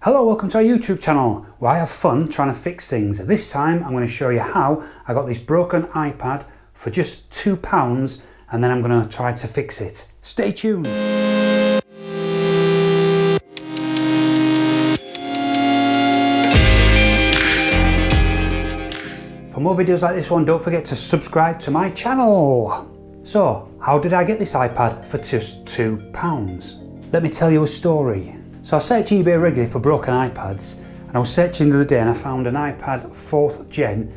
Hello, welcome to our YouTube channel where I have fun trying to fix things. This time I'm going to show you how I got this broken iPad for just £2 and then I'm going to try to fix it. Stay tuned. For more videos like this one, don't forget to subscribe to my channel. So, how did I get this iPad for just £2? Let me tell you a story. So I search eBay regularly for broken iPads, and I was searching the other day and I found an iPad 4th gen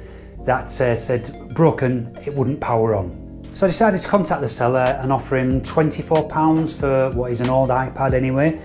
that said broken, it wouldn't power on. So I decided to contact the seller and offer him £24 for what is an old iPad anyway,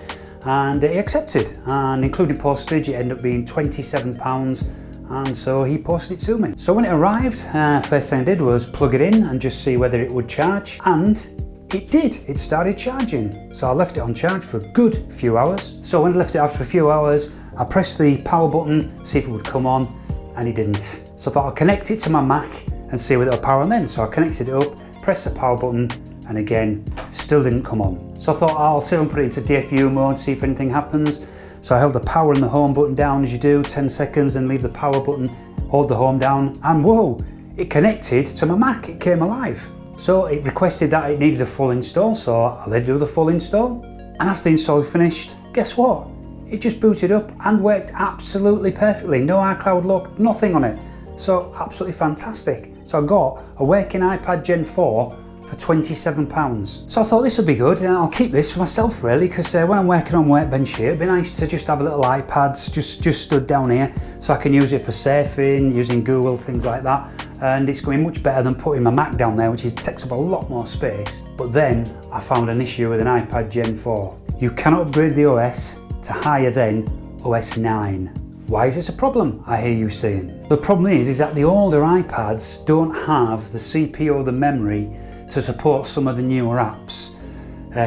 and he accepted, and including postage it ended up being £27, and so he posted it to me. So when it arrived, first thing I did was plug it in and just see whether it would charge, and it did. It started charging. So I left it on charge for a good few hours. So when I left it after a few hours, I pressed the power button, see if it would come on, and it didn't. So I thought I'll connect it to my Mac and see whether it'll power on then. So I connected it up, pressed the power button, and again, still didn't come on. So I thought I'll see if I can put it into DFU mode, see if anything happens. So I held the power and the home button down as you do, 10 seconds, and leave the power button, hold the home down, and whoa, it connected to my Mac, it came alive. So it requested that it needed a full install, so I let it do the full install. And after the install was finished, guess what? It just booted up and worked absolutely perfectly. No iCloud lock, nothing on it. So absolutely fantastic. So I got a working iPad Gen 4 for £27. So I thought this would be good, and I'll keep this for myself really, because when I'm working on workbench here, it'd be nice to just have a little iPad just stood down here, so I can use it for surfing, using Google, things like that. And it's going much better than putting my Mac down there, which takes up a lot more space. But then I found an issue with an iPad Gen 4. You cannot upgrade the OS to higher than OS 9. Why is this a problem, I hear you saying? The problem is that the older iPads don't have the CPU or the memory to support some of the newer apps,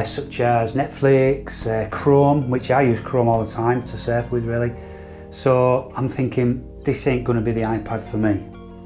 such as Netflix, Chrome, which I use Chrome all the time to surf with really. So I'm thinking, this ain't going to be the iPad for me.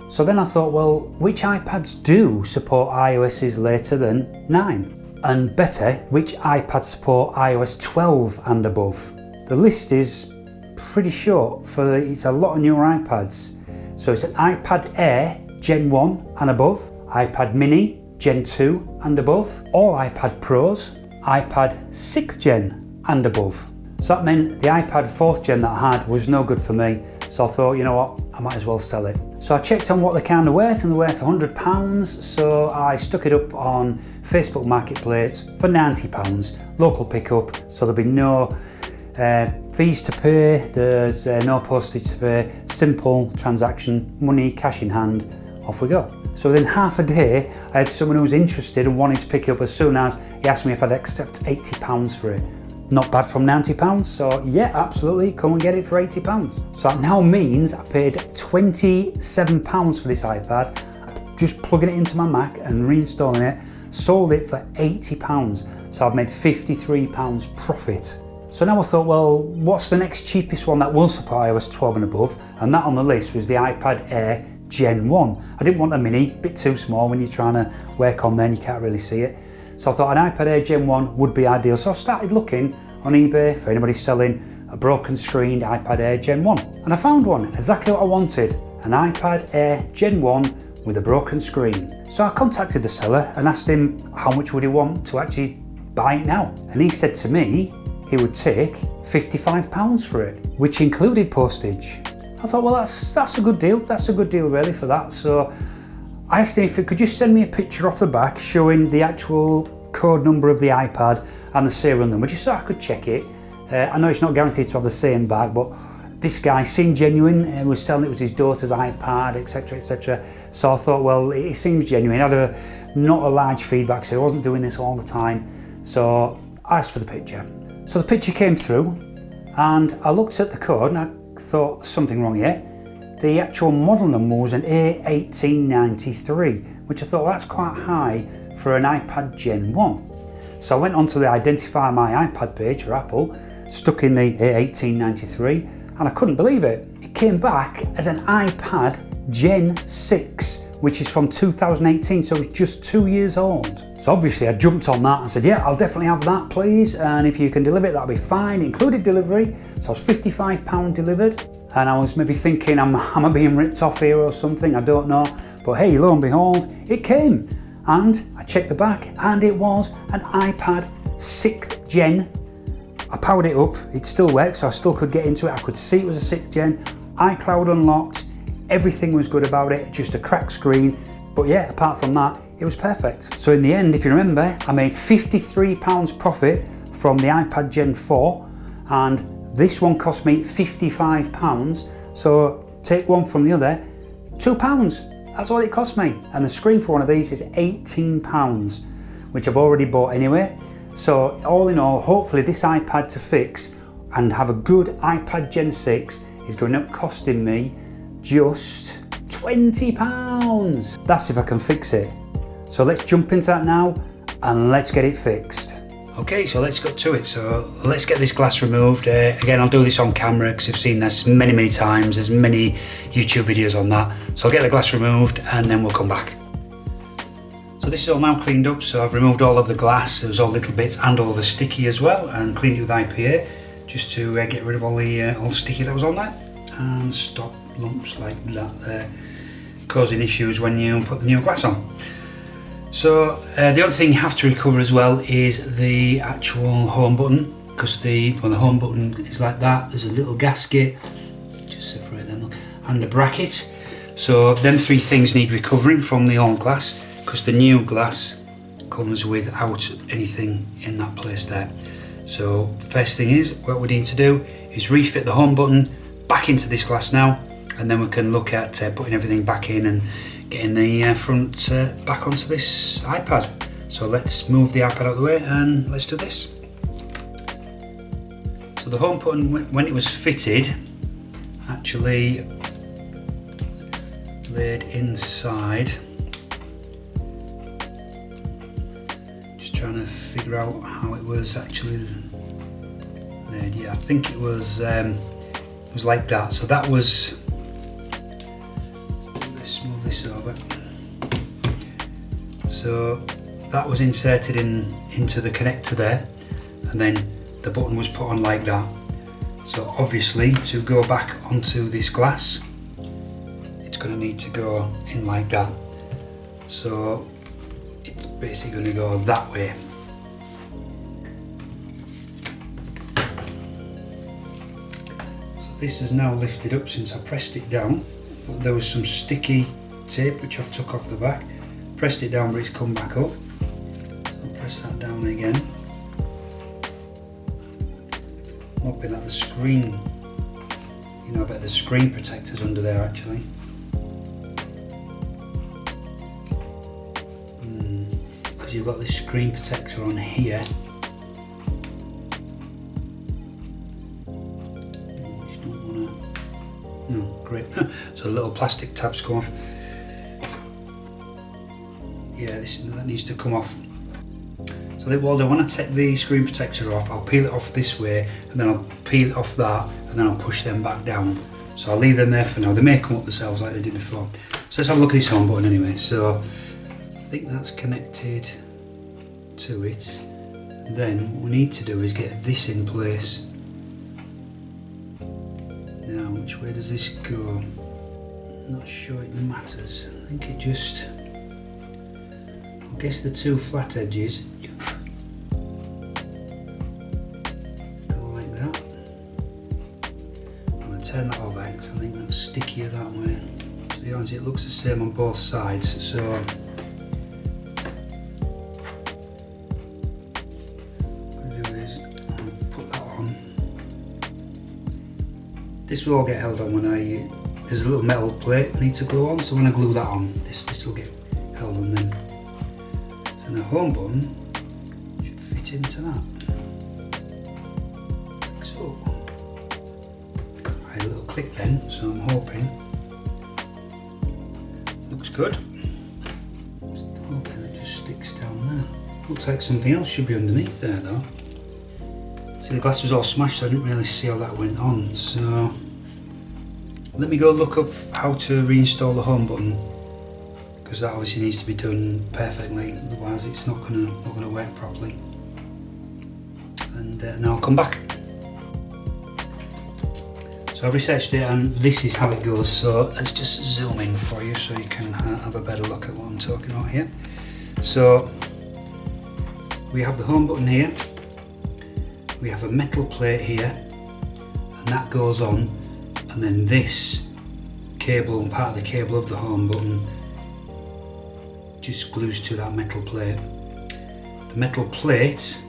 So then I thought, well, which iPads do support iOS's later than 9? And better, which iPads support iOS 12 and above? The list is pretty short, it's a lot of newer iPads. So it's an iPad Air Gen 1 and above, iPad Mini Gen 2 and above, all iPad Pros, iPad 6th Gen and above. So that meant the iPad 4th Gen that I had was no good for me. So I thought, you know what, I might as well sell it. So I checked on what they're kind of worth, and they're worth £100. So I stuck it up on Facebook Marketplace for £90, local pickup. So there'll be no fees to pay, there's no postage to pay, simple transaction, money, cash in hand, off we go. So within half a day, I had someone who was interested and wanted to pick it up as soon as he asked me if I'd accept £80 for it. Not bad from £90, so yeah, absolutely, come and get it for £80. So that now means I paid £27 for this iPad, just plugging it into my Mac and reinstalling it, sold it for £80, so I've made £53 profit. So now I thought, well, what's the next cheapest one that will support iOS 12 and above? And that on the list was the iPad Air Gen 1. I didn't want a mini, a bit too small when you're trying to work on there and you can't really see it. So I thought an iPad Air Gen 1 would be ideal. So I started looking on eBay for anybody selling a broken screened iPad Air Gen 1. And I found one, exactly what I wanted, an iPad Air Gen 1 with a broken screen. So I contacted the seller and asked him how much would he want to actually buy it now. And he said to me he would take £55 for it, which included postage. I thought, well, that's a good deal. That's a good deal really for that. So I asked him if he could just send me a picture off the back showing the actual code number of the iPad and the serial number, just so I could check it. I know it's not guaranteed to have the same back, but this guy seemed genuine and was selling it with his daughter's iPad, etc, etc. So I thought, well, it seems genuine. He had not a large feedback, so he wasn't doing this all the time. So I asked for the picture. So the picture came through and I looked at the code and I thought, something wrong here. The actual model number was an A1893, which I thought, well, that's quite high for an iPad Gen 1. So I went onto the Identify My iPad page for Apple, stuck in the A1893, and I couldn't believe it. It came back as an iPad Gen 6, which is from 2018, so it's just 2 years old. So obviously I jumped on that and said, yeah, I'll definitely have that, please. And if you can deliver it, that'll be fine. It included delivery. So I was £55 delivered. And I was maybe thinking, am I being ripped off here or something? I don't know. But hey, lo and behold, it came. And I checked the back and it was an iPad 6th gen. I powered it up, it still worked, so I still could get into it. I could see it was a 6th gen. iCloud unlocked, everything was good about it, just a cracked screen. But yeah, apart from that, it was perfect. So in the end, if you remember, I made £53 profit from the iPad Gen 4, and this one cost me £55. So take one from the other, £2. That's all it cost me. And the screen for one of these is £18, which I've already bought anyway. So all in all, hopefully this iPad to fix and have a good iPad Gen 6 is going to costing me just £20. That's if I can fix it. So let's jump into that now and let's get it fixed. Okay, so let's get to it. So let's get this glass removed. Again, I'll do this on camera because I've seen this many times. There's many YouTube videos on that. So I'll get the glass removed and then we'll come back. So this is all now cleaned up. So I've removed all of the glass. There was all little bits and all the sticky as well, and cleaned it with IPA just to get rid of all the old sticky that was on there and stop lumps like that there causing issues when you put the new glass on. So the other thing you have to recover as well is the actual home button, because the home button is like that. There's a little gasket, just separate them, and a bracket. So them three things need recovering from the old glass, because the new glass comes without anything in that place there. So first thing is, what we need to do is refit the home button back into this glass now, and then we can look at putting everything back in and getting the front back onto this iPad. So let's move the iPad out of the way and let's do this. So the home button, when it was fitted, actually laid inside. Just trying to figure out how it was actually laid. Yeah, I think it was like that. So that was. Move this over. So that was inserted into the connector there, and then the button was put on like that. So obviously to go back onto this glass, it's going to need to go in like that. So it's basically going to go that way. So this is now lifted up since I pressed it down. But there was some sticky tape which I've took off the back. Pressed it down, but it's come back up. So I'll press that down again. I'm hoping that the screen, I bet the screen protector's under there actually. Because you've got this screen protector on here. No, great. So little plastic tabs come off. Yeah, that needs to come off. So when I take the screen protector off, I'll peel it off this way, and then I'll peel it off that, and then I'll push them back down. So I'll leave them there for now. They may come up themselves like they did before. So let's have a look at this home button anyway. So I think that's connected to it. Then what we need to do is get this in place. Now, which way does this go? I'm not sure it matters. I think it just, I guess the two flat edges go like that. I'm going to turn that over because I think that's stickier that way. To be honest, it looks the same on both sides. So what I'll do is I'll put that on. This will all get held on when there's a little metal plate I need to glue on, so when I glue that on, this will get held on then. So the home button should fit into that. Like so. I had a little click then, so I'm hoping. Looks good. Just hoping it just sticks down there. Looks like something else should be underneath there though. See, the glass was all smashed, so I didn't really see how that went on. So let me go look up how to reinstall the home button, because that obviously needs to be done perfectly, otherwise it's not gonna work properly. And then I'll come back. So I've researched it and this is how it goes, so let's just zoom in for you so you can have a better look at what I'm talking about here. So we have the home button here, we have a metal plate here, and that goes on, and then this cable, part of the cable of the home button, just glues to that metal plate. The metal plate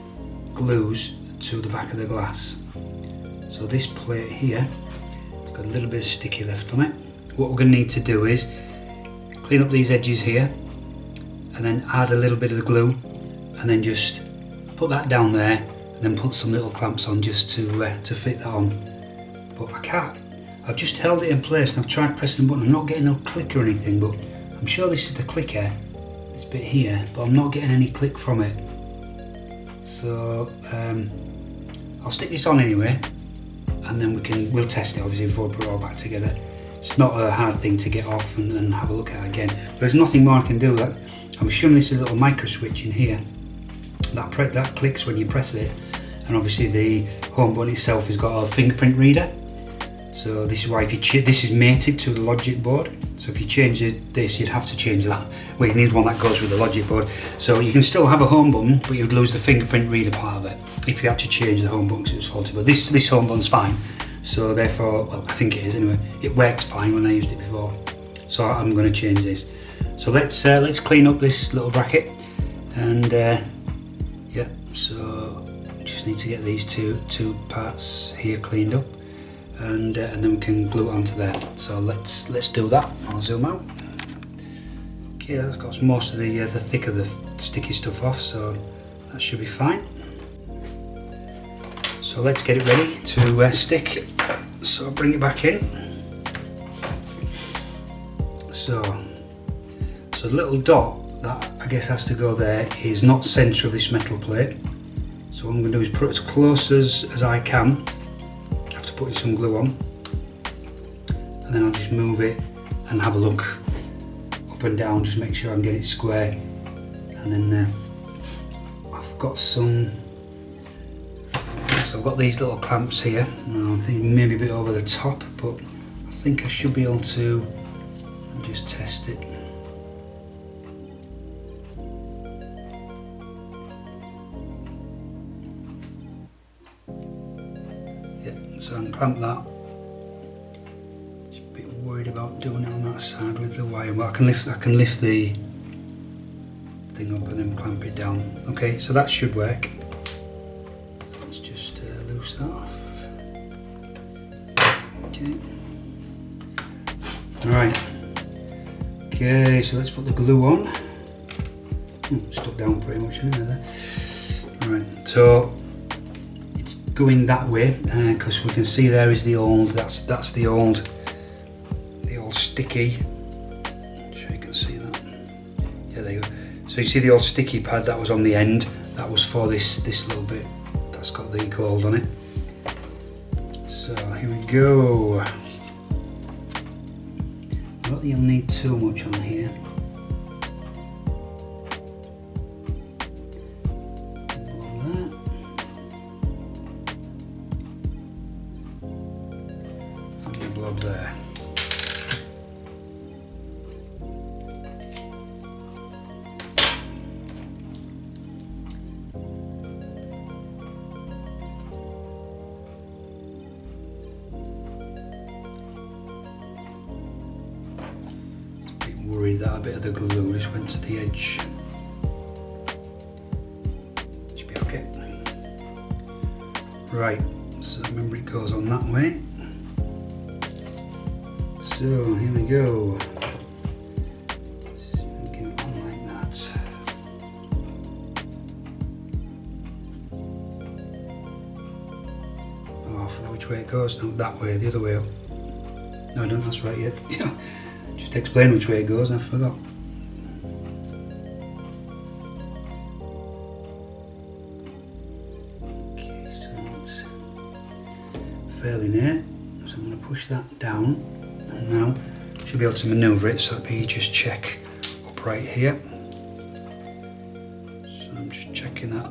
glues to the back of the glass. So this plate here, it's got a little bit of sticky left on it. What we're going to need to do is clean up these edges here, and then add a little bit of the glue, and then just put that down there, and then put some little clamps on just to fit that on. But I can't. I've just held it in place and I've tried pressing the button. I'm not getting a click or anything, but I'm sure this is the clicker, this bit here, but I'm not getting any click from it. So I'll stick this on anyway, and then we'll test it obviously before we put it all back together. It's not a hard thing to get off and have a look at again. There's nothing more I can do. I'm assuming this is a little micro switch in here. That clicks when you press it, and obviously the home button itself has got a fingerprint reader. So this is why this is mated to the logic board. So if you change this, you'd have to change that. Well, you need one that goes with the logic board. So you can still have a home button, but you'd lose the fingerprint reader part of it if you had to change the home button because it was faulty. But this home button's fine. So therefore, well, I think it is anyway. It worked fine when I used it before. So I'm going to change this. So let's clean up this little bracket, and yeah. So we just need to get these two parts here cleaned up, and then we can glue it onto there. So let's do that. I'll zoom out. Okay, that's got most of the thick of the sticky stuff off, so that should be fine. So let's get it ready to stick. So I'll bring it back in. So the little dot that I guess has to go there is not centre of this metal plate. So what I'm going to do is put it as close as I can after putting some glue on, and then I'll just move it and have a look up and down, just make sure I'm getting it square. And then I've got some. So I've got these little clamps here. Now I'm thinking maybe a bit over the top, but I think I should be able to. Let me just test it. Yeah, so I can clamp that. Just a bit worried about doing it on that side with the wire, but I can lift the thing up and then clamp it down. Okay, so that should work. Let's just loose that off. Okay. Alright. Okay, so let's put the glue on. Stuck down pretty much anyway there. Alright, so it's going that way because we can see there is the old, that's the old sticky. I'm sure you can see that. Yeah, there you go. So you see the old sticky pad that was on the end, that was for this little bit that's got the gold on it. So here we go. I don't think you'll need too much on here. And a blob there. Worried that a bit of the glue just went to the edge. Should be okay. Right, so remember it goes on that way. So here we go. Give it on like that. Oh, I forgot which way it goes. No, that way, the other way up. No, I don't, that's right yet. Just explain which way it goes, I forgot. Okay, so it's fairly near, so I'm going to push that down And now should be able to manoeuvre it, so let me just check up right here. So I'm just checking that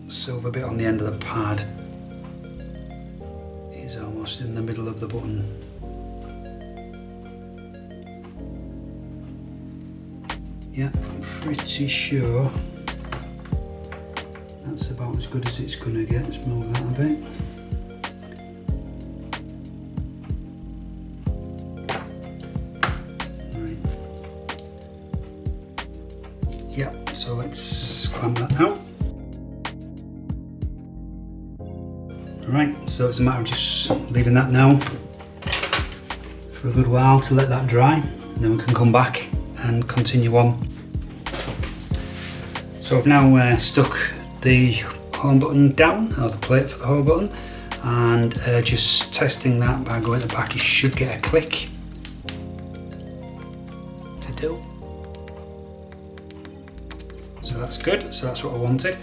silver bit on the end of the pad is almost in the middle of the button. Yeah, I'm pretty sure that's about as good as it's going to get. Let's move that a bit. Yeah, so let's clamp that now. Alright, so it's a matter of just leaving that now for a good while to let that dry, and then we can come back and continue on. So I've now stuck the home button down, or the plate for the home button, and just testing that by going at the back. You should get a click to do. So that's good, so that's what I wanted.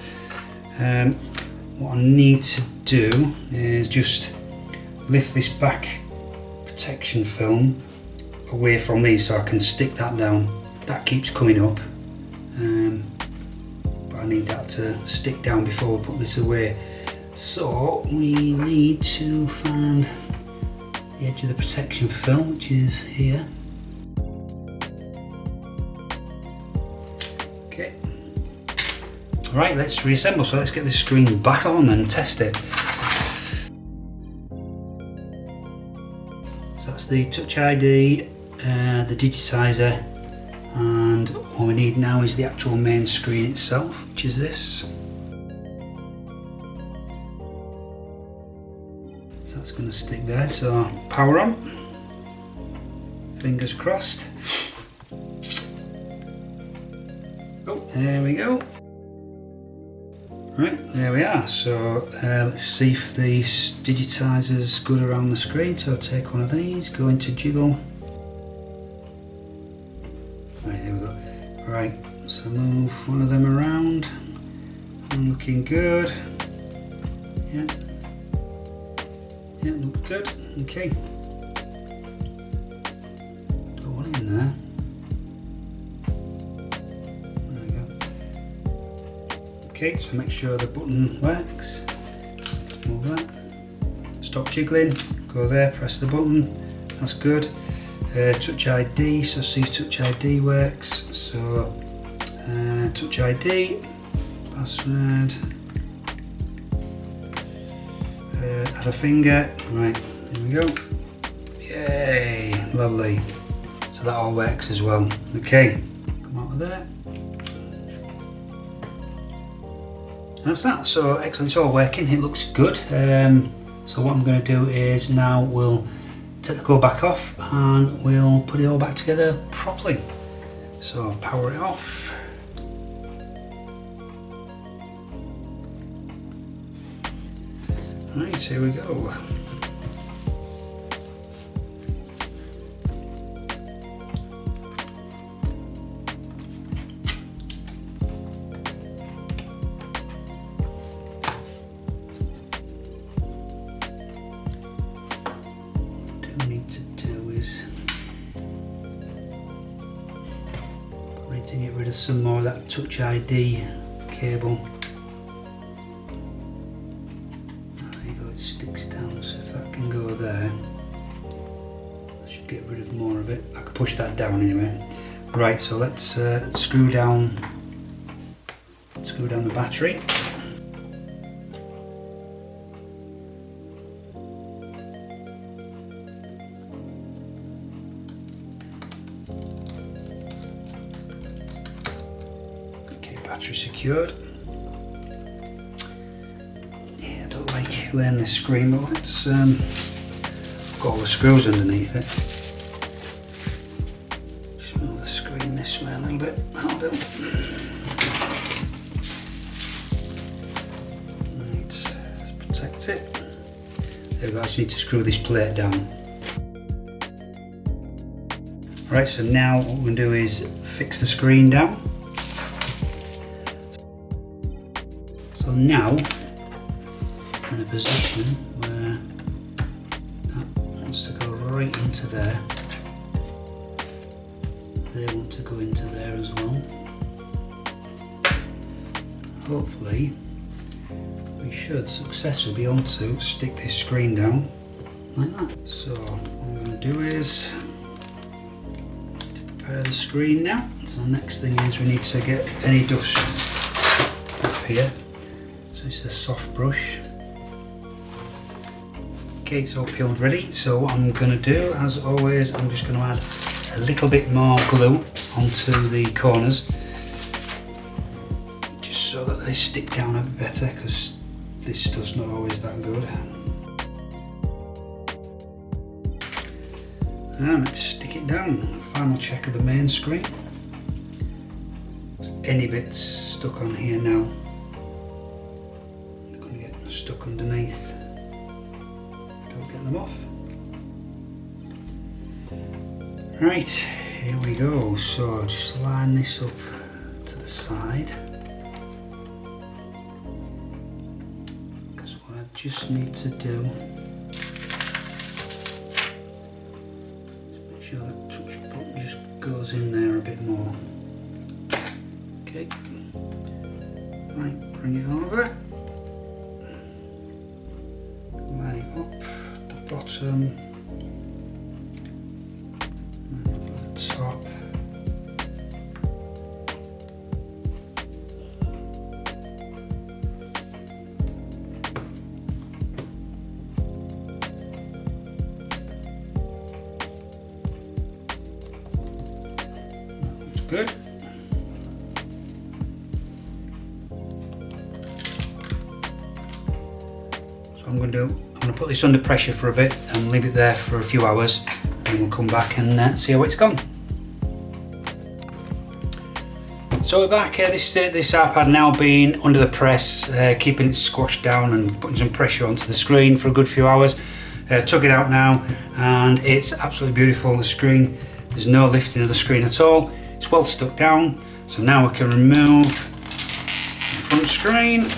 What I need to do is just lift this back protection film away from these so I can stick that down. That keeps coming up, but I need that to stick down before we put this away. So we need to find the edge of the protection film, which is here. Okay. Right, let's reassemble. So let's get this screen back on and test it. So that's the Touch ID, the digitizer, and what we need now is the actual main screen itself, which is this. So that's going to stick there. So power on. Fingers crossed. Oh, there we go. Right, there we are. So let's see if the digitizer's good around the screen. So I'll take one of these, go into jiggle. Right, there we go. Right, so move one of them around. Looking good. Yeah. Yeah, looks good. Okay. Got one in there. Okay, so make sure the button works. Move that. Stop jiggling. Go there, press the button. That's good. Touch ID, so see if Touch ID works. So Touch ID, password, add a finger. Right, here we go. Yay, lovely. So that all works as well. Okay, come out of there. That's that. So excellent, it's all working, it looks good. So what I'm going to do is now we'll take the core back off and we'll put it all back together properly. So power it off. Right, here we go. To get rid of some more of that Touch ID cable. There you go, it sticks down, so if that can go there, I should get rid of more of it. I can push that down anyway. Right, so let's screw down the battery. Battery secured. Yeah, I don't like laying this screen, but let's got all the screws underneath it. Just move the screen this way a little bit. That'll do. Right, let's protect it. There we go. I just need to screw this plate down. Right, so now what we're going to do is fix the screen down. So now I'm in a position where that wants to go right into there. They want to go into there as well. Hopefully we should successfully be able to stick this screen down like that. So what I'm going to do is prepare the screen now. So the next thing is we need to get any dust off here. So it's a soft brush. Okay, it's all peeled ready. So what I'm going to do, as always, I'm just going to add a little bit more glue onto the corners, just so that they stick down a bit better, because this stuff's not always that good. And let's stick it down. Final check of the main screen. So any bits stuck on here now, they're going to get stuck underneath. Don't get them off. Right, here we go. So just line this up to the side. Because what I just need to do is make sure that touch button just goes in there a bit more. Okay. Right, bring it over. Line it up the bottom. Top. That's good. So I'm going to put this under pressure for a bit and leave it there for a few hours, and then we'll come back and see how it's gone. So we're back. This iPad now been under the press, keeping it squashed down and putting some pressure onto the screen for a good few hours. Took it out now and it's absolutely beautiful. The screen, there's no lifting of the screen at all. It's well stuck down. So now we can remove the front screen,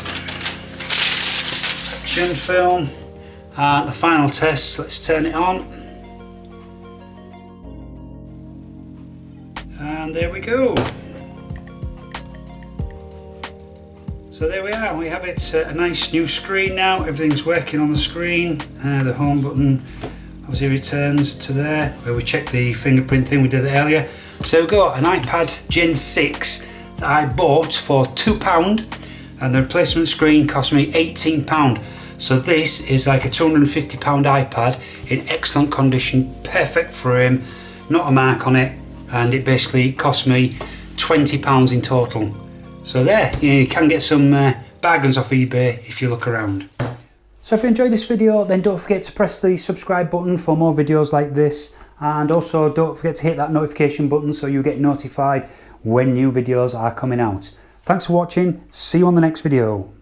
protection film, and the final test. Let's turn it on. And there we go. So there we are, we have it, a nice new screen now, everything's working on the screen. The home button obviously returns to there, where we checked the fingerprint thing we did earlier. So we've got an iPad Gen 6 that I bought for £2, and the replacement screen cost me £18. So this is like a £250 iPad in excellent condition, perfect frame, not a mark on it, and it basically cost me £20 in total. So there, you can get some bargains off eBay if you look around. So if you enjoyed this video, then don't forget to press the subscribe button for more videos like this, and also don't forget to hit that notification button so you get notified when new videos are coming out. Thanks for watching, see you on the next video.